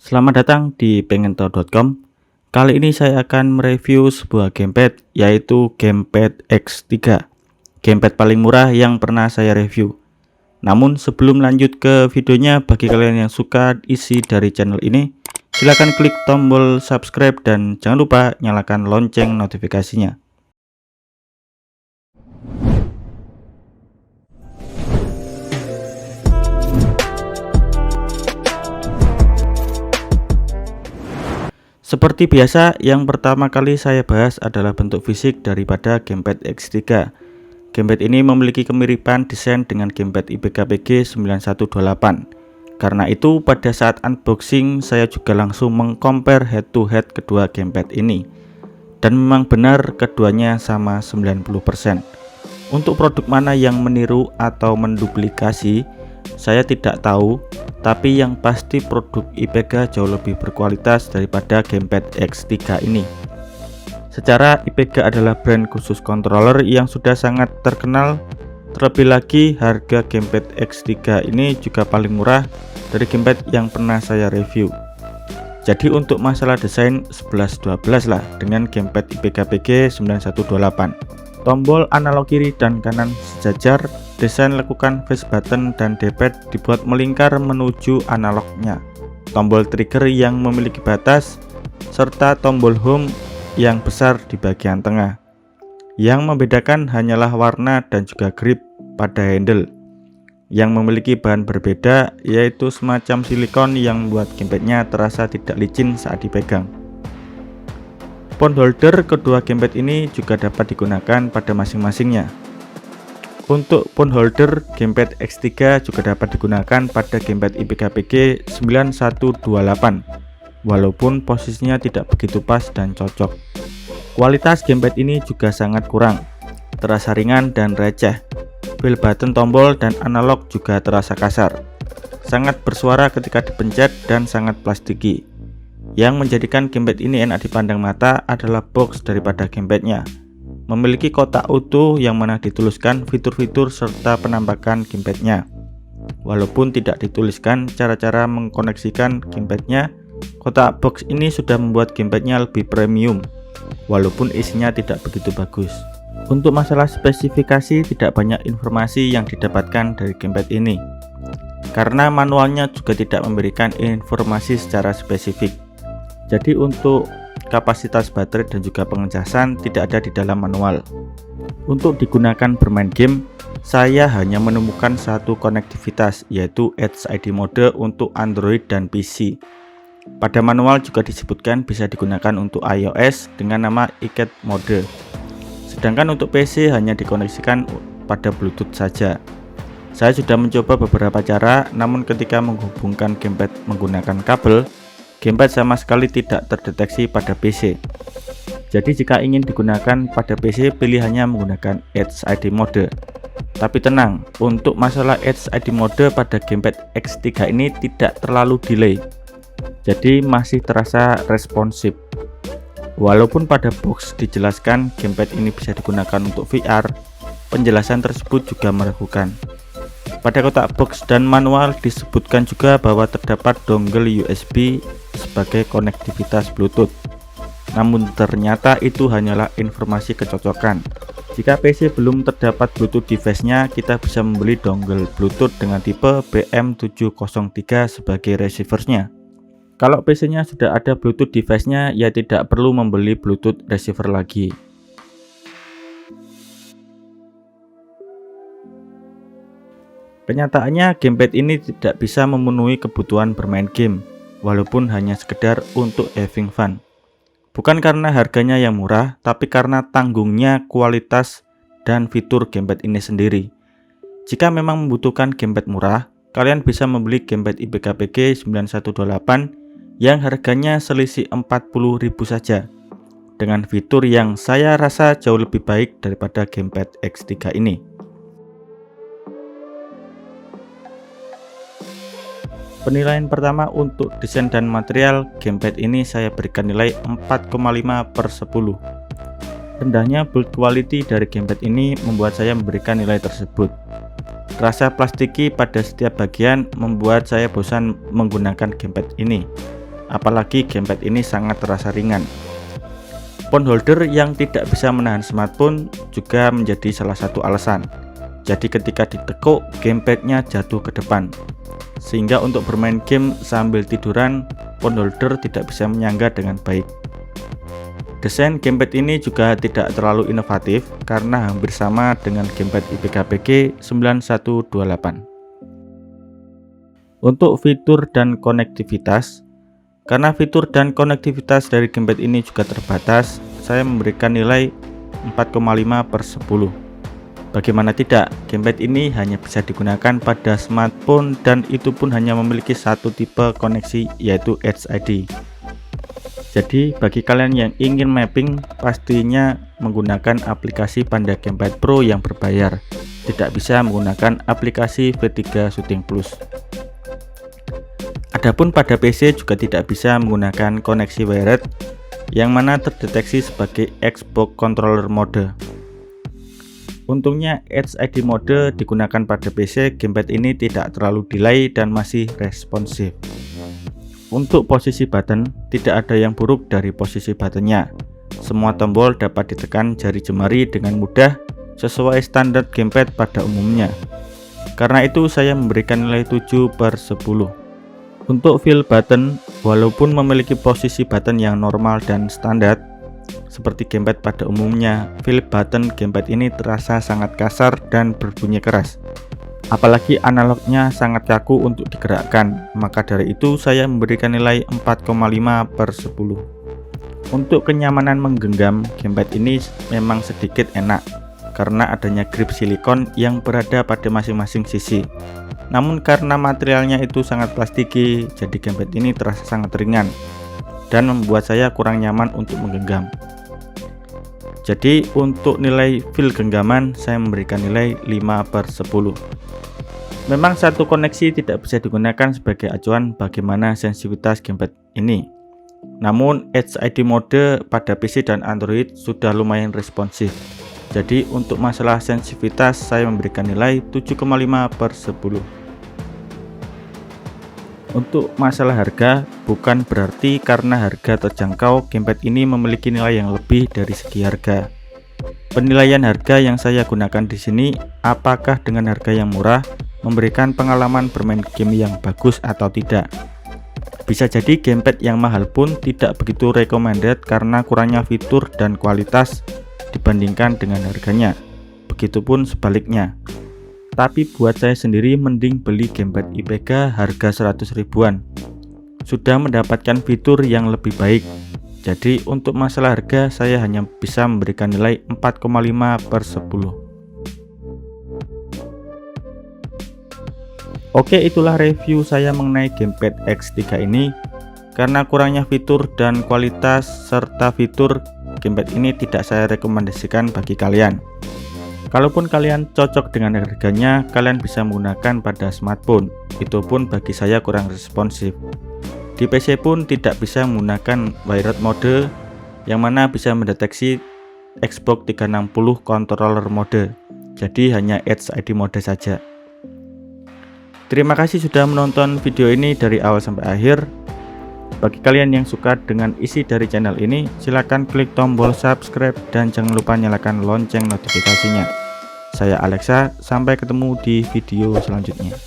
Selamat datang di pengentahu.com. Kali ini saya akan mereview sebuah gamepad, yaitu gamepad X3. Gamepad paling murah yang pernah saya review. Namun sebelum lanjut ke videonya, bagi kalian yang suka isi dari channel ini, silahkan klik tombol subscribe dan jangan lupa nyalakan lonceng notifikasinya. Seperti biasa, yang pertama kali saya bahas adalah bentuk fisik daripada gamepad X3. Gamepad ini memiliki kemiripan desain dengan gamepad IPK-PG 9128. Karena itu, pada saat unboxing saya juga langsung mengcompare head to head kedua gamepad ini. Dan memang benar keduanya sama 90%. Untuk produk mana yang meniru atau menduplikasi, saya tidak tahu, tapi yang pasti produk IPK jauh lebih berkualitas daripada gamepad X3 ini. Secara IPK adalah brand khusus controller yang sudah sangat terkenal. Terlebih lagi harga gamepad X3 ini juga paling murah dari gamepad yang pernah saya review. Jadi untuk masalah desain 11-12 lah dengan gamepad IPK-PG 9128. Tombol analog kiri dan kanan sejajar, desain lekukan face button dan D-pad dibuat melingkar menuju analognya. Tombol trigger yang memiliki batas, serta tombol home yang besar di bagian tengah. Yang membedakan hanyalah warna dan juga grip pada handle, yang memiliki bahan berbeda, yaitu semacam silikon yang membuat gamepadnya terasa tidak licin saat dipegang. Phone holder kedua gamepad ini juga dapat digunakan pada masing-masingnya. Untuk phone holder gamepad X3 juga dapat digunakan pada gamepad IPK-PG 9128, walaupun posisinya tidak begitu pas dan cocok. Kualitas gamepad ini juga sangat kurang, terasa ringan dan receh. Feel button tombol dan analog juga terasa kasar, sangat bersuara ketika dipencet dan sangat plastiki. Yang menjadikan gamepad ini enak dipandang mata adalah box daripada gamepadnya. Memiliki kotak utuh yang mana dituliskan fitur-fitur serta penampakan gamepadnya. Walaupun tidak dituliskan cara-cara mengkoneksikan gamepadnya, kotak box ini sudah membuat gamepadnya lebih premium, walaupun isinya tidak begitu bagus. Untuk masalah spesifikasi, tidak banyak informasi yang didapatkan dari gamepad ini, karena manualnya juga tidak memberikan informasi secara spesifik. Jadi untuk kapasitas baterai dan juga pengecasan tidak ada di dalam manual. Untuk digunakan bermain game, saya hanya menemukan satu konektivitas, yaitu Edge ID mode untuk Android dan PC. Pada manual juga disebutkan bisa digunakan untuk iOS dengan nama iCat mode. Sedangkan untuk PC hanya dikoneksikan pada Bluetooth saja. Saya sudah mencoba beberapa cara, namun ketika menghubungkan gamepad menggunakan kabel, gamepad sama sekali tidak terdeteksi pada PC. Jadi jika ingin digunakan pada PC, pilihannya menggunakan Edge ID mode. Tapi tenang, untuk masalah Edge ID mode pada gamepad X3 ini tidak terlalu delay, jadi masih terasa responsif. Walaupun pada box dijelaskan gamepad ini bisa digunakan untuk VR, penjelasan tersebut juga meragukan. Pada kotak box dan manual disebutkan juga bahwa terdapat dongle USB sebagai konektivitas Bluetooth. Namun ternyata itu hanyalah informasi kecocokan. Jika PC belum terdapat Bluetooth device-nya, kita bisa membeli dongle Bluetooth dengan tipe BM703 sebagai receiver-nya. Kalau PC-nya sudah ada Bluetooth device-nya, ya tidak perlu membeli Bluetooth receiver lagi. Kenyataannya gamepad ini tidak bisa memenuhi kebutuhan bermain game, walaupun hanya sekedar untuk having fun. Bukan karena harganya yang murah, tapi karena tanggungnya kualitas dan fitur gamepad ini sendiri. Jika memang membutuhkan gamepad murah, kalian bisa membeli gamepad IPK-PG 9128 yang harganya selisih 40.000 saja, dengan fitur yang saya rasa jauh lebih baik daripada gamepad X3 ini. Penilaian pertama untuk desain dan material gamepad ini saya berikan nilai 4,5/10. Rendahnya build quality dari gamepad ini membuat saya memberikan nilai tersebut. Rasa plastiki pada setiap bagian membuat saya bosan menggunakan gamepad ini. apalagi gamepad ini sangat terasa ringan. Phone holder yang tidak bisa menahan smartphone juga menjadi salah satu alasan. Jadi ketika ditekuk, gamepadnya jatuh ke depan, sehingga untuk bermain game sambil tiduran, phone holder tidak bisa menyangga dengan baik. Desain gamepad ini juga tidak terlalu inovatif karena hampir sama dengan gamepad IPK-PG 9128. Untuk fitur dan konektivitas, karena fitur dan konektivitas dari gamepad ini juga terbatas, saya memberikan nilai 4,5/10. Bagaimana tidak, gamepad ini hanya bisa digunakan pada smartphone dan itu pun hanya memiliki satu tipe koneksi, yaitu Edge ID. Jadi bagi kalian yang ingin mapping, pastinya menggunakan aplikasi Panda Gamepad Pro yang berbayar, tidak bisa menggunakan aplikasi V3 Shooting Plus. Adapun pada PC juga tidak bisa menggunakan koneksi wired yang mana terdeteksi sebagai Xbox Controller Mode. Untungnya Edge ID mode digunakan pada PC, gamepad ini tidak terlalu delay dan masih responsif. Untuk posisi button, tidak ada yang buruk dari posisi buttonnya. Semua tombol dapat ditekan jari jemari dengan mudah sesuai standar gamepad pada umumnya. Karena itu saya memberikan nilai 7/10. Untuk feel button, walaupun memiliki posisi button yang normal dan standar seperti gamepad pada umumnya, feel button gamepad ini terasa sangat kasar dan berbunyi keras. Apalagi analognya sangat kaku untuk digerakkan, maka dari itu saya memberikan nilai 4,5/10. Untuk kenyamanan menggenggam, gamepad ini memang sedikit enak karena adanya grip silikon yang berada pada masing-masing sisi. Namun karena materialnya itu sangat plastiki, jadi gamepad ini terasa sangat ringan dan membuat saya kurang nyaman untuk menggenggam. Jadi untuk nilai feel genggaman saya memberikan nilai 5/10. Memang satu koneksi tidak bisa digunakan sebagai acuan bagaimana sensitivitas gamepad ini. Namun Edge ID mode pada PC dan Android sudah lumayan responsif. Jadi untuk masalah sensitivitas saya memberikan nilai 7,5/10. Untuk masalah harga, bukan berarti karena harga terjangkau gamepad ini memiliki nilai yang lebih dari segi harga. Penilaian harga yang saya gunakan di sini, apakah dengan harga yang murah memberikan pengalaman bermain game yang bagus atau tidak. Bisa jadi gamepad yang mahal pun tidak begitu recommended karena kurangnya fitur dan kualitas dibandingkan dengan harganya. Begitupun sebaliknya. Tapi buat saya sendiri mending beli gamepad IPK harga 100 ribuan. Sudah mendapatkan fitur yang lebih baik. Jadi untuk masalah harga saya hanya bisa memberikan nilai 4,5/10. Oke, itulah review saya mengenai gamepad X3 ini. Karena kurangnya fitur dan kualitas serta fitur, gamepad ini tidak saya rekomendasikan bagi kalian. Kalaupun kalian cocok dengan harganya, kalian bisa menggunakan pada smartphone. Itu pun bagi saya kurang responsif. Di PC pun tidak bisa menggunakan wired mode yang mana bisa mendeteksi Xbox 360 controller mode. Jadi hanya Edge ID mode saja. Terima kasih sudah menonton video ini dari awal sampai akhir. Bagi kalian yang suka dengan isi dari channel ini, silahkan klik tombol subscribe dan jangan lupa nyalakan lonceng notifikasinya. Saya Alexa, sampai ketemu di video selanjutnya.